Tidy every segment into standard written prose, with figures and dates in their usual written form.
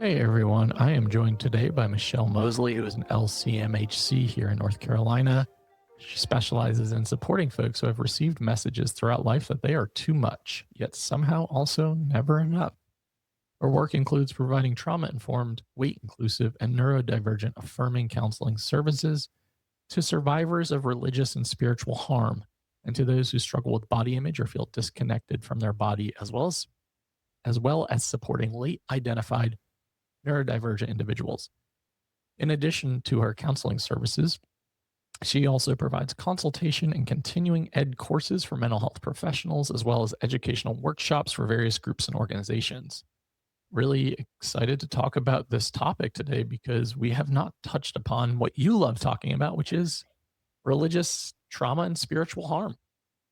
Hey everyone, I am joined today by Michelle Moseley, who is an LCMHC here in North Carolina. She specializes in supporting folks who have received messages throughout life that they are too much, yet somehow also never enough. Her work includes providing trauma-informed, weight-inclusive, and neurodivergent affirming counseling services to survivors of religious and spiritual harm, and to those who struggle with body image or feel disconnected from their body, as well as supporting late identified neurodivergent individuals. In addition to her counseling services, she also provides consultation and continuing ed courses for mental health professionals, as well as educational workshops for various groups and organizations. Really excited to talk about this topic today because we have not touched upon what you love talking about, which is religious trauma and spiritual harm.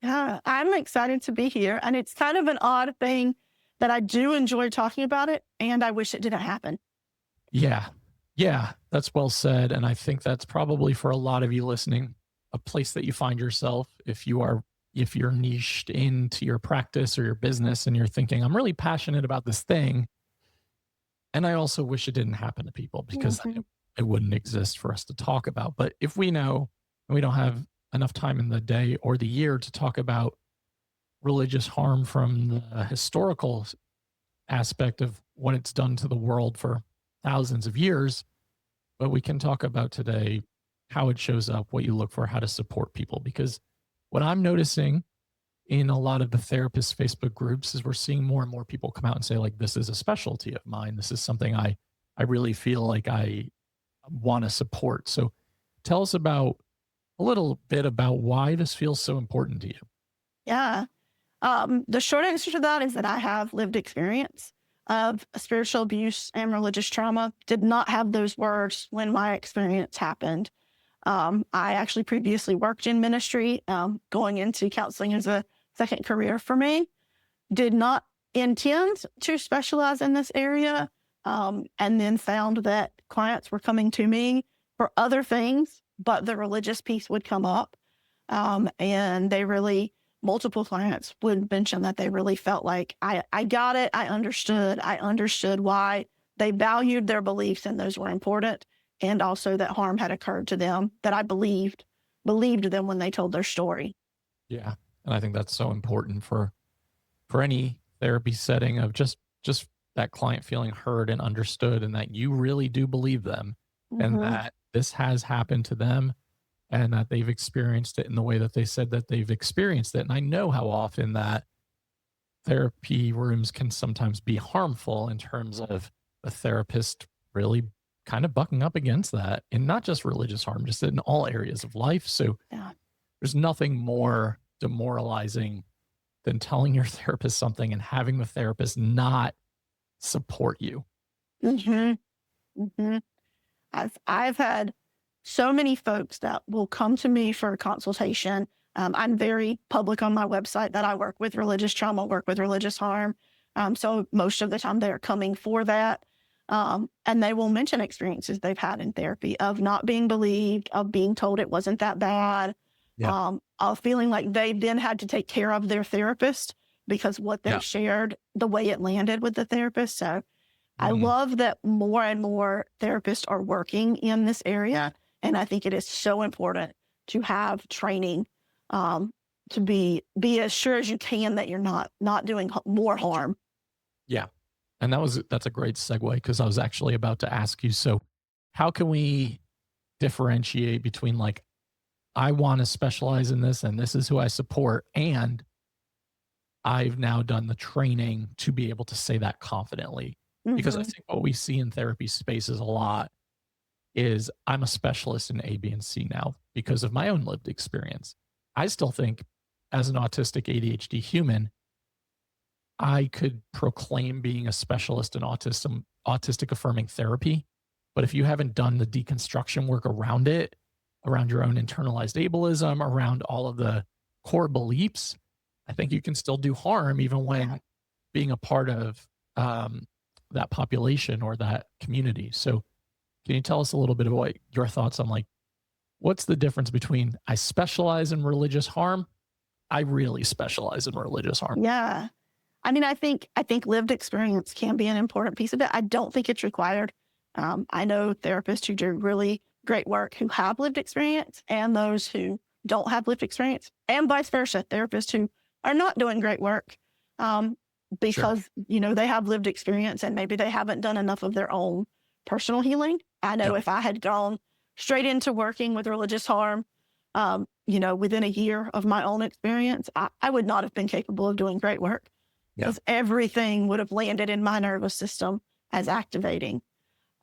Yeah, I'm excited to be here. And it's kind of an odd thing that I do enjoy talking about it, and I wish it didn't happen. Yeah. Yeah, that's well said. And I think that's probably for a lot of you listening, a place that you find yourself if you're niched into your practice or your business and you're thinking, I'm really passionate about this thing. And I also wish it didn't happen to people because Mhm. it wouldn't exist for us to talk about. But if we know and we don't have enough time in the day or the year to talk about religious harm from the historical aspect of what it's done to the world for thousands of years, but we can talk about today how it shows up, what you look for, how to support people. Because what I'm noticing in a lot of the therapist Facebook groups is we're seeing more and more people come out and say, like, this is a specialty of mine. This is something I really feel like I want to support. So tell us about a little bit about why this feels so important to you. Yeah. The short answer to that is that I have lived experience of spiritual abuse and religious trauma. Did not have those words when my experience happened. I actually previously worked in ministry, going into counseling as a second career for me. Did not intend to specialize in this area, and then found that clients were coming to me for other things, but the religious piece would come up. And they really, multiple clients would mention that they really felt like I got it. I understood why they valued their beliefs and those were important. And also that harm had occurred to them that I believed them when they told their story. Yeah. And I think that's so important for any therapy setting of just that client feeling heard and understood and that you really do believe them and Hmm. that this has happened to them and that they've experienced it in the way that they said that they've experienced it. And I know how often that therapy rooms can sometimes be harmful in terms of the therapist really kind of bucking up against that and not just religious harm, just in all areas of life. So Yeah. there's nothing more demoralizing than telling your therapist something and having the therapist not support you. Hmm. Hmm. I've had so many folks that will come to me for a consultation. I'm very public on my website that I work with religious trauma, work with religious harm. So most of the time they're coming for that. And they will mention experiences they've had in therapy of not being believed, of being told it wasn't that bad, Yeah. of feeling like they then had to take care of their therapist because what they Yeah. shared, the way it landed with the therapist. So I Mm, love that more and more therapists are working in this area. And I think it is so important to have training, to be as sure as you can that you're not doing more harm. yeah. And that's a great segue because I was actually about to ask you. So, how can we differentiate between like I want to specialize in this and this is who I support, and I've now done the training to be able to say that confidently? Because I Hmm. think what we see in therapy spaces a lot is I'm a specialist in A, B, and C now because of my own lived experience. I still think as an autistic ADHD human, I could proclaim being a specialist in autistic affirming therapy. But if you haven't done the deconstruction work around it, around your own internalized ableism, around all of the core beliefs, I think you can still do harm even Yeah. when being a part of um, that population or that community. So, can you tell us a little bit about your thoughts on like what's the difference between I specialize in religious harm? I really specialize in religious harm. Yeah. I mean, I think lived experience can be an important piece of it. I don't think it's required. I know therapists who do really great work who have lived experience and those who don't have lived experience, and vice versa, therapists who are not doing great work Sure. because, they have lived experience and maybe they haven't done enough of their own personal healing. I know Yep. if I had gone straight into working with religious harm, within a year of my own experience, I would not have been capable of doing great work Yeah. because everything would have landed in my nervous system as activating.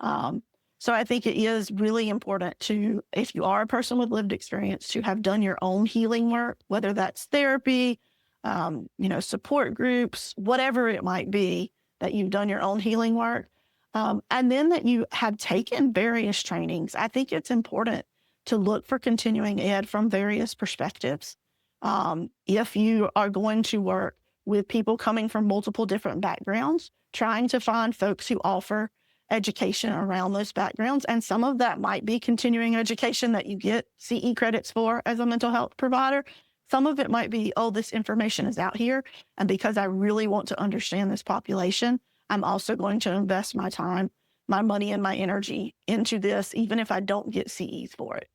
Um, so I think it is really important to, if you are a person with lived experience, to have done your own healing work, whether that's therapy, support groups, whatever it might be, that you've done your own healing work. And then that you have taken various trainings. I think it's important to look for continuing ed from various perspectives. If you are going to work with people coming from multiple different backgrounds, trying to find folks who offer education around those backgrounds. And some of that might be continuing education that you get CE credits for as a mental health provider. Some of it might be, oh, this information is out here. And because I really want to understand this population, I'm also going to invest my time, my money, and my energy into this, even if I don't get CEs for it.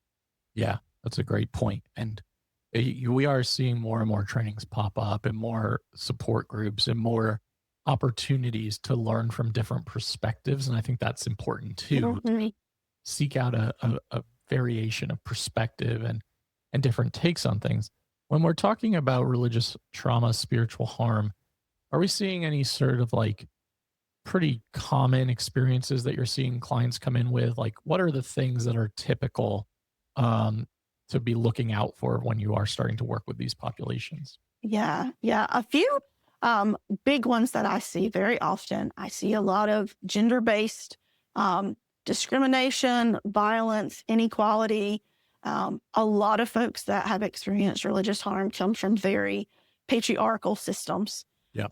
Yeah, that's a great point. And we are seeing more and more trainings pop up and more support groups and more opportunities to learn from different perspectives. And I think that's important too. Mhm. Seek out a variation of perspective and different takes on things. When we're talking about religious trauma, spiritual harm, are we seeing any sort of like pretty common experiences that you're seeing clients come in with? Like, what are the things that are typical um, to be looking out for when you are starting to work with these populations? Yeah, yeah. A few big ones that I see very often. I see a lot of gender-based discrimination, violence, inequality. A lot of folks that have experienced religious harm come from very patriarchal systems. Yeah.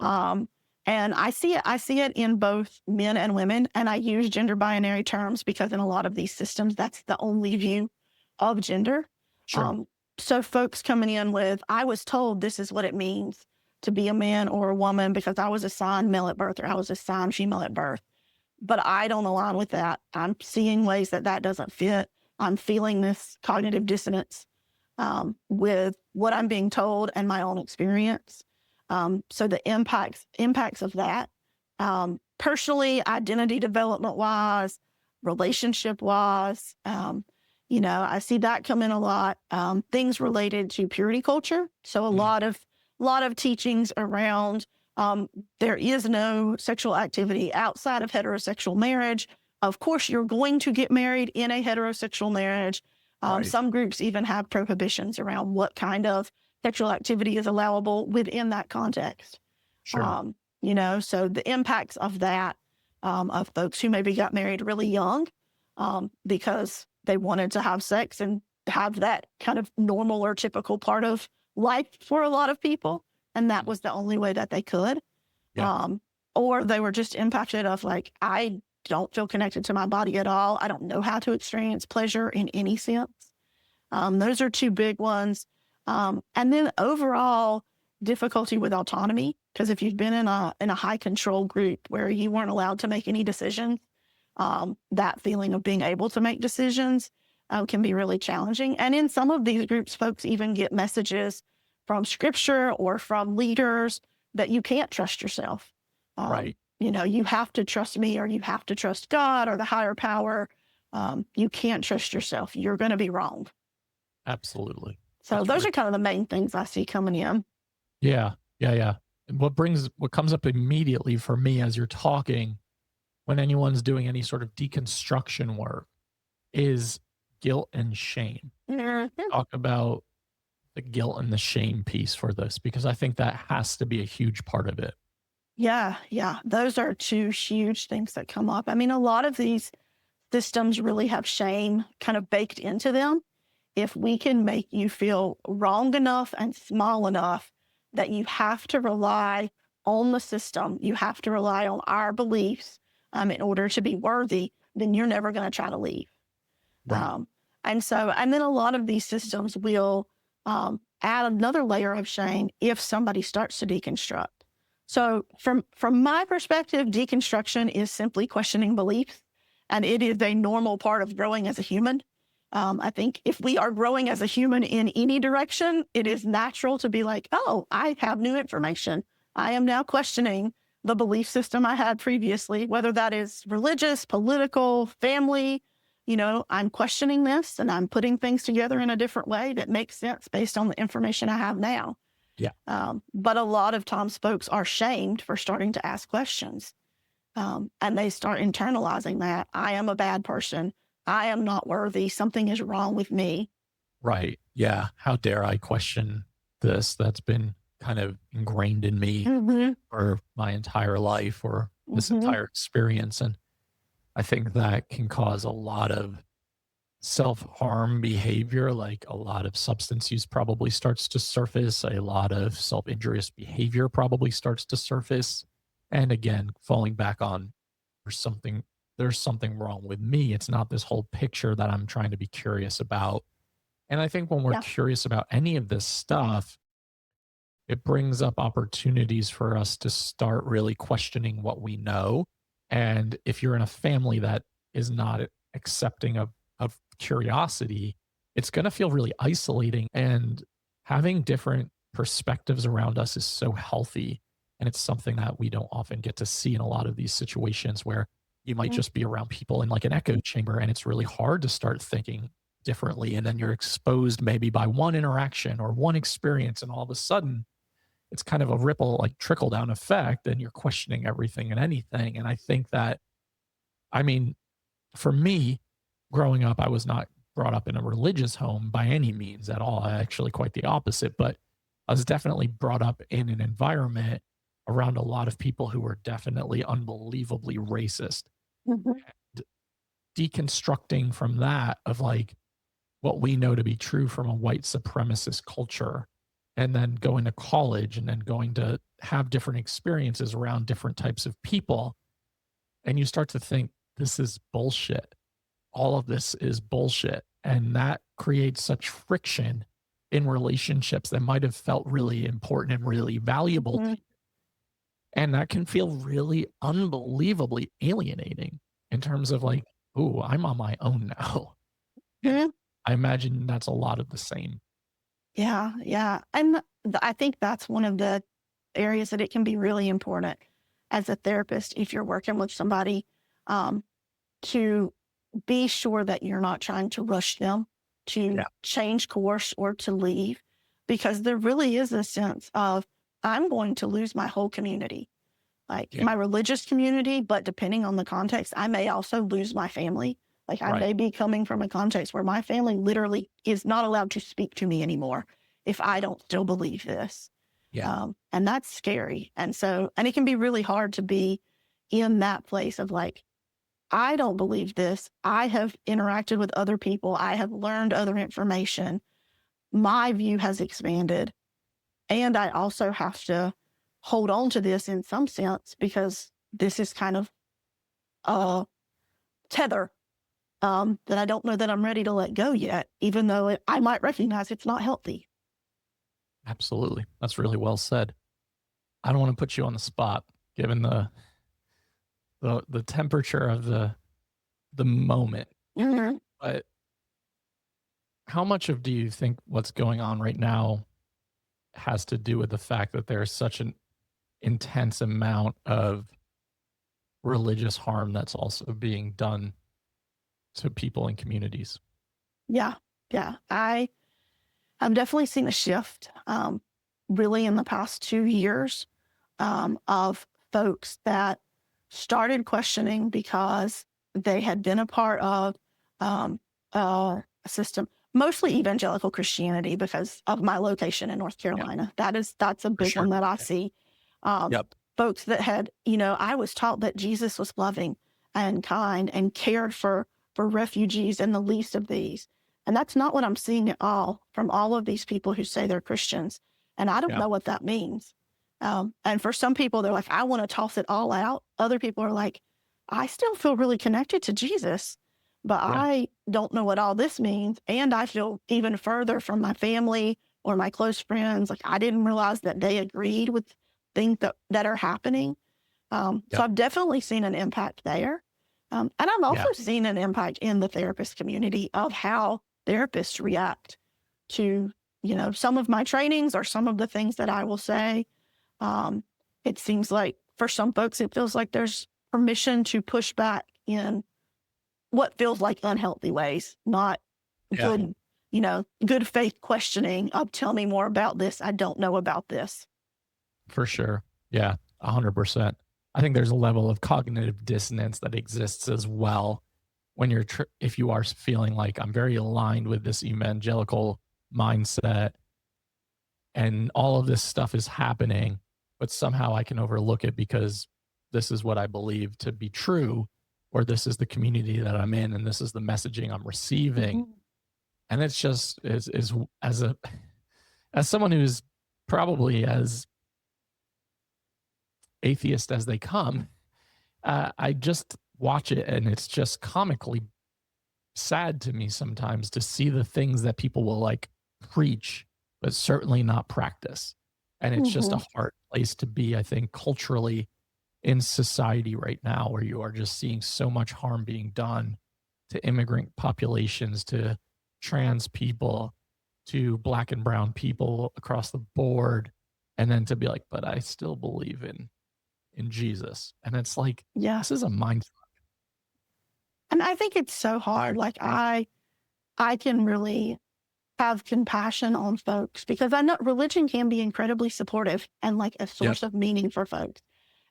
And I see it in both men and women. And I use gender binary terms because in a lot of these systems, that's the only view of gender. Sure. So folks coming in with, I was told this is what it means to be a man or a woman because I was assigned male at birth or I was assigned female at birth. But I don't align with that. I'm seeing ways that doesn't fit. I'm feeling this cognitive dissonance with what I'm being told and my own experience. So the impacts of that, personally, identity development wise, relationship wise, I see that come in a lot. Things related to purity culture. So a lot of teachings around there is no sexual activity outside of heterosexual marriage. Of course, you're going to get married in a heterosexual marriage. Right. Some groups even have prohibitions around what kind of sexual activity is allowable within that context. Sure. So the impacts of that, of folks who maybe got married really young because they wanted to have sex and have that kind of normal or typical part of life for a lot of people. And that was the only way that they could. Yeah. Or they were just impacted of like, I don't feel connected to my body at all. I don't know how to experience pleasure in any sense. Those are two big ones. And then overall difficulty with autonomy, because if you've been in a high control group where you weren't allowed to make any decisions, that feeling of being able to make decisions can be really challenging. And in some of these groups, folks even get messages from scripture or from leaders that you can't trust yourself. Right. You have to trust me or you have to trust God or the higher power. You can't trust yourself. You're going to be wrong. Absolutely. So That's those great. are kind of the main things I see coming in. Yeah. Yeah. Yeah. And what comes up immediately for me as you're talking when anyone's doing any sort of deconstruction work is guilt and shame. Mhm. Talk about the guilt and the shame piece for this, because I think that has to be a huge part of it. Yeah. Those are two huge things that come up. I mean, a lot of these systems really have shame kind of baked into them. If we can make you feel wrong enough and small enough that you have to rely on the system, you have to rely on our beliefs in order to be worthy, then you're never going to try to leave. Right. And then a lot of these systems will add another layer of shame if somebody starts to deconstruct. So from my perspective, deconstruction is simply questioning beliefs, and it is a normal part of growing as a human. I think if we are growing as a human in any direction, it is natural to be like, oh, I have new information. I am now questioning the belief system I had previously, whether that is religious, political, family. I'm questioning this and I'm putting things together in a different way that makes sense based on the information I have now. Yeah. But a lot of times folks are shamed for starting to ask questions. And they start internalizing that I am a bad person. I am not worthy. Something is wrong with me. Right. Yeah. How dare I question this? That's been kind of ingrained in me Mm-hmm. for my entire life or this Mm-hmm. entire experience. And I think that can cause a lot of self-harm behavior, like a lot of substance use probably starts to surface, a lot of self-injurious behavior probably starts to surface. And again, falling back on there's something wrong with me. It's not this whole picture that I'm trying to be curious about. And I think when we're Yeah. curious about any of this stuff, it brings up opportunities for us to start really questioning what we know. And if you're in a family that is not accepting of curiosity, it's going to feel really isolating. And having different perspectives around us is so healthy. And it's something that we don't often get to see in a lot of these situations where you might just be around people in like an echo chamber and it's really hard to start thinking differently. And then you're exposed maybe by one interaction or one experience, and all of a sudden it's kind of a ripple, like trickle down effect, and you're questioning everything and anything. And I think that, I mean, for me, growing up, I was not brought up in a religious home by any means at all. Actually, quite the opposite. But I was definitely brought up in an environment around a lot of people who were definitely unbelievably racist. Mm-hmm. And deconstructing from that of like what we know to be true from a white supremacist culture, and then going to college and then going to have different experiences around different types of people. And you start to think, this is bullshit. All of this is bullshit. And that creates such friction in relationships that might have felt really important and really valuable. Mm-hmm. And that can feel really unbelievably alienating in terms of like, oh, I'm on my own now. And Mm-hmm. I imagine that's a lot of the same. Yeah. Yeah. And I think that's one of the areas that it can be really important as a therapist, if you're working with somebody, um, to be sure that you're not trying to rush them to Yeah. change course or to leave, because there really is a sense of, I'm going to lose my whole community, like Yeah. my religious community, but depending on the context, I may also lose my family. Like I Right. may be coming from a context where my family literally is not allowed to speak to me anymore if I don't still believe this. Yeah. And that's scary. And it can be really hard to be in that place of like, I don't believe this. I have interacted with other people. I have learned other information. My view has expanded. And I also have to hold on to this in some sense because this is kind of a tether that I don't know that I'm ready to let go yet, even though I might recognize it's not healthy. Absolutely. That's really well said. I don't want to put you on the spot given the temperature of the moment, Mm-hmm. but how much of do you think what's going on right now has to do with the fact that there's such an intense amount of religious harm that's also being done to people in communities? Yeah. Yeah. I've definitely seen a shift really in the past 2 years of folks that started questioning because they had been a part of a system, mostly evangelical Christianity, because of my location in North Yeah, Carolina. That's a for big sure. one that I Yeah. see. Um, Yep. Folks that had, I was taught that Jesus was loving and kind and cared for refugees and the least of these. And that's not what I'm seeing at all from all of these people who say they're Christians. And I don't Yeah. know what that means. And for some people, they're like, I want to toss it all out. Other people are like, I still feel really connected to Jesus, but Yeah. I don't know what all this means. And I feel even further from my family or my close friends. Like I didn't realize that they agreed with things that are happening. So I've definitely seen an impact there. And I've also seen an impact in the therapist community of how therapists react to, some of my trainings or some of the things that I will say. It seems like for some folks, it feels like there's permission to push back in what feels like unhealthy ways, not good, good faith questioning of tell me more about this. I don't know about this. For sure. Yeah, 100%. I think there's a level of cognitive dissonance that exists as well when if you are feeling like I'm very aligned with this evangelical mindset and all of this stuff is happening, but somehow I can overlook it because this is what I believe to be true, or this is the community that I'm in and this is the messaging I'm receiving. Mm-hmm. And it's just as someone who's probably as atheist as they come, I just watch it and it's just comically sad to me sometimes to see the things that people will like preach, but certainly not practice. And it's just a hard place to be, I think, culturally in society right now, where you are just seeing so much harm being done to immigrant populations, to trans people, to Black and brown people across the board. And then to be like, but I still believe in Jesus. And it's like, this is a mind fuck. And I think it's so hard. Like I can really have compassion on folks because I know religion can be incredibly supportive and like a source of meaning for folks.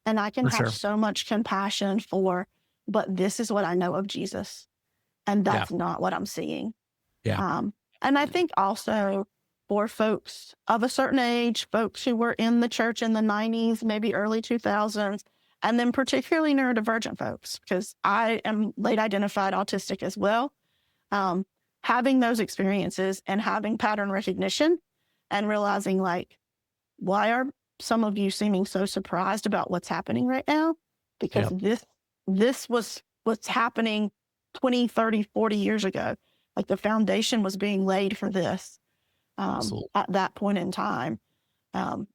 And I can have so much compassion but this is what I know of Jesus. And that's not what I'm seeing. Yeah. And I think also for folks of a certain age, folks who were in the church in the 90s, maybe early 2000s, and then particularly neurodivergent folks, because I am late identified autistic as well. Having those experiences and having pattern recognition and realizing like, why are some of you seeming so surprised about what's happening right now? Because this was what's happening 20, 30, 40 years ago. Like the foundation was being laid for this at that point in time. And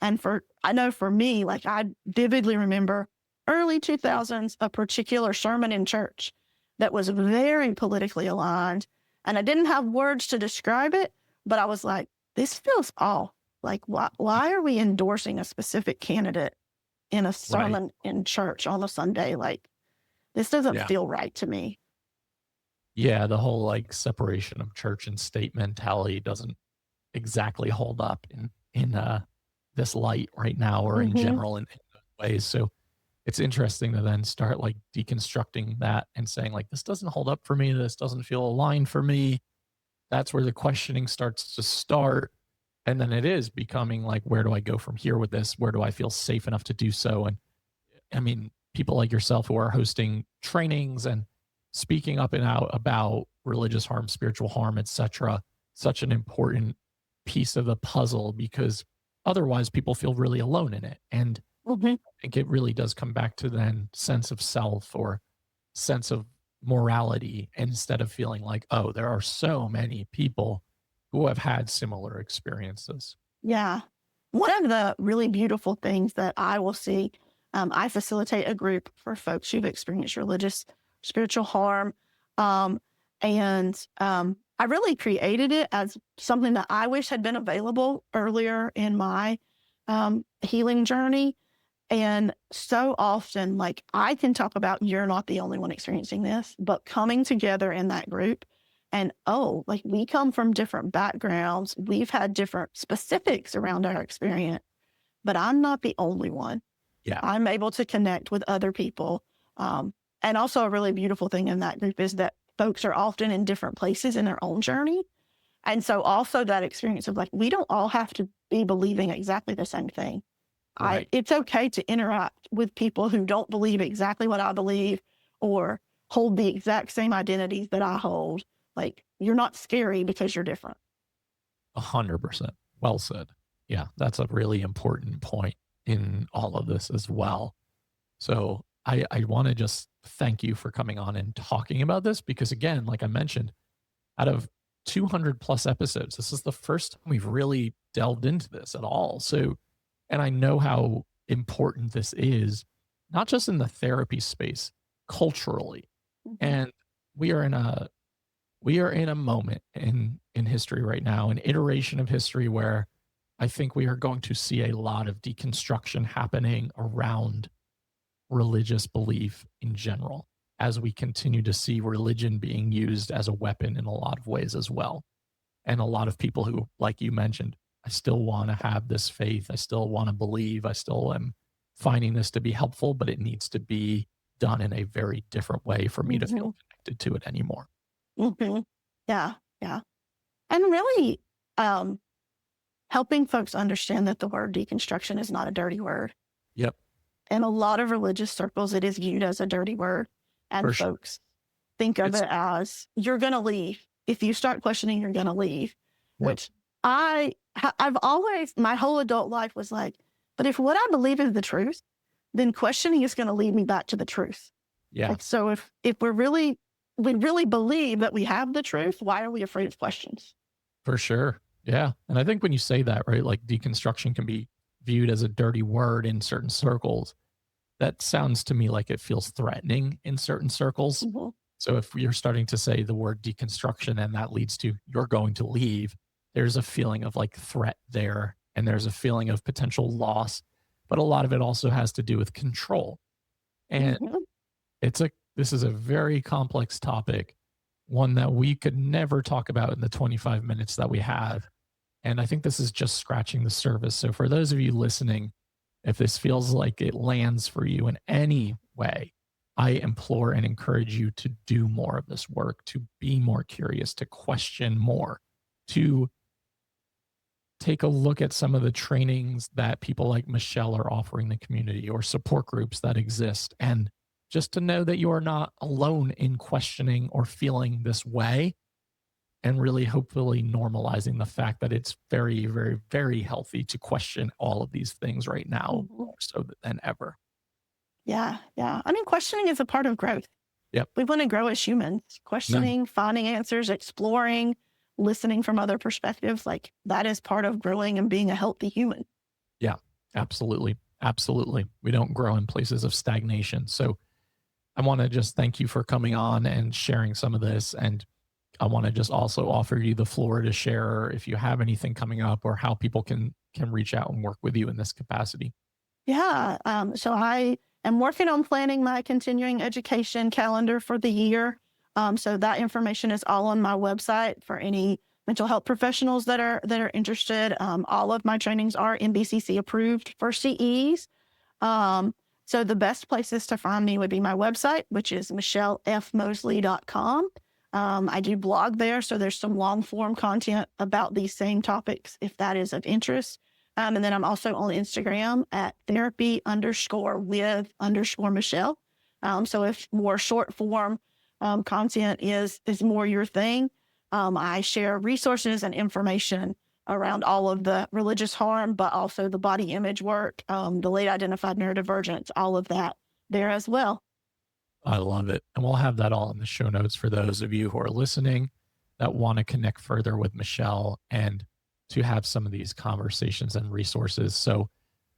I know for me, like I vividly remember early 2000s, a particular sermon in church that was very politically aligned. And I didn't have words to describe it, but I was like, this feels off. Like, why are we endorsing a specific candidate in a sermon in church on a Sunday? Like, this doesn't feel right to me. Yeah, the whole like separation of church and state mentality doesn't exactly hold up in this light right now or in general in ways. So it's interesting to then start like deconstructing that and saying like, this doesn't hold up for me. This doesn't feel aligned for me. That's where the questioning starts to start. And then it is becoming like, where do I go from here with this? Where do I feel safe enough to do so? And I mean, people like yourself who are hosting trainings and speaking up and out about religious harm, spiritual harm, etc., such an important piece of the puzzle, because otherwise people feel really alone in it. And I think it really does come back to then sense of self or sense of morality, instead of feeling like, oh, there are so many people who have had similar experiences. Yeah. One of the really beautiful things that I will see, I facilitate a group for folks who've experienced religious, spiritual harm. I really created it as something that I wish had been available earlier in my healing journey. And so often, like I can talk about, you're not the only one experiencing this, but coming together in that group and, like we come from different backgrounds. We've had different specifics around our experience, but I'm not the only one. Yeah. I'm able to connect with other people. And also a really beautiful thing in that group is that folks are often in different places in their own journey. And so also that experience of like, we don't all have to be believing exactly the same thing. Right. It's okay to interact with people who don't believe exactly what I believe or hold the exact same identities that I hold. Like, you're not scary because you're different. 100%. Well said. Yeah, that's a really important point in all of this as well. So I want to just thank you for coming on and talking about this, because again, like I mentioned, out of 200 plus episodes, this is the first time we've really delved into this at all. So And I know how important this is, not just in the therapy space, culturally. Mhm. And we are in a moment in history right now, an iteration of history where I think we are going to see a lot of deconstruction happening around religious belief in general, as we continue to see religion being used as a weapon in a lot of ways as well. And a lot of people who, like you mentioned, I still want to have this faith. I still want to believe. I still am finding this to be helpful, but it needs to be done in a very different way for me to feel Mhm. connected to it anymore. Mhm. Yeah, yeah. And really, um, helping folks understand that the word deconstruction is not a dirty word. Yep, In a lot of religious circles, it is viewed as a dirty word, for and sure. folks think of It's it as you're going to leave. If you start questioning, you're going to leave, yep, which I've always, my whole adult life was like, but if what I believe is the truth, then questioning is going to lead me back to the truth. yeah, Like, so if we really believe that we have the truth, why are we afraid of questions? for sure. Yeah. And I think when you say that, right, like deconstruction can be viewed as a dirty word in certain circles. That sounds to me like it feels threatening in certain circles. Mhm. So if you're starting to say the word deconstruction and that leads to you're going to leave, there's a feeling of like threat there and there's a feeling of potential loss. But a lot of it also has to do with control. And Mhm. this is a very complex topic, one that we could never talk about in the 25 minutes that we have. And I think this is just scratching the surface. So for those of you listening, if this feels like it lands for you in any way, I implore and encourage you to do more of this work, to be more curious, to question more, to take a look at some of the trainings that people like Michelle are offering the community or support groups that exist. And just to know that you are not alone in questioning or feeling this way, and really hopefully normalizing the fact that it's very, very, very healthy to question all of these things right now, Mhm. more so than ever. Yeah, yeah. I mean, questioning is a part of growth. Yep. We want to grow as humans. No, Questioning, finding answers, exploring, listening from other perspectives, like that is part of growing and being a healthy human. yeah, absolutely. Absolutely. We don't grow in places of stagnation. So I want to just thank you for coming on and sharing some of this. And I want to just also offer you the floor to share if you have anything coming up or how people can reach out and work with you in this capacity. Yeah. So I am working on planning my continuing education calendar for the year. So that information is all on my website for any mental health professionals that are interested. All of my trainings are NBCC approved for CEs. Um, so the best places to find me would be my website, which is michellefmoseley.com. I do blog there, so there's some long form content about these same topics if that is of interest. And then I'm also on Instagram at therapy_with_Michelle. So if more short form content is more your thing, I share resources and information around all of the religious harm, but also the body image work, the late identified neurodivergence, all of that there as well. I love it. And we'll have that all in the show notes for those of you who are listening that want to connect further with Michelle and to have some of these conversations and resources. So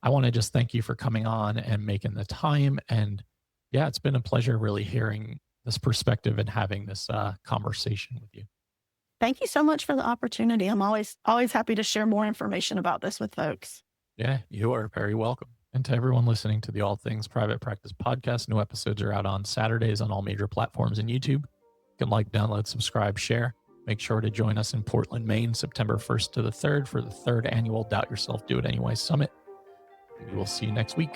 I want to just thank you for coming on and making the time. And yeah, it's been a pleasure really hearing this perspective and having this conversation with you. Thank you so much for the opportunity. I'm always happy to share more information about this with folks. Yeah, you are very welcome. And to everyone listening to the All Things Private Practice podcast, new episodes are out on Saturdays on all major platforms and YouTube. You can like, download, subscribe, share. Make sure to join us in Portland, Maine, September 1st to the 3rd for the third annual Doubt Yourself, Do It Anyway Summit. We will see you next week.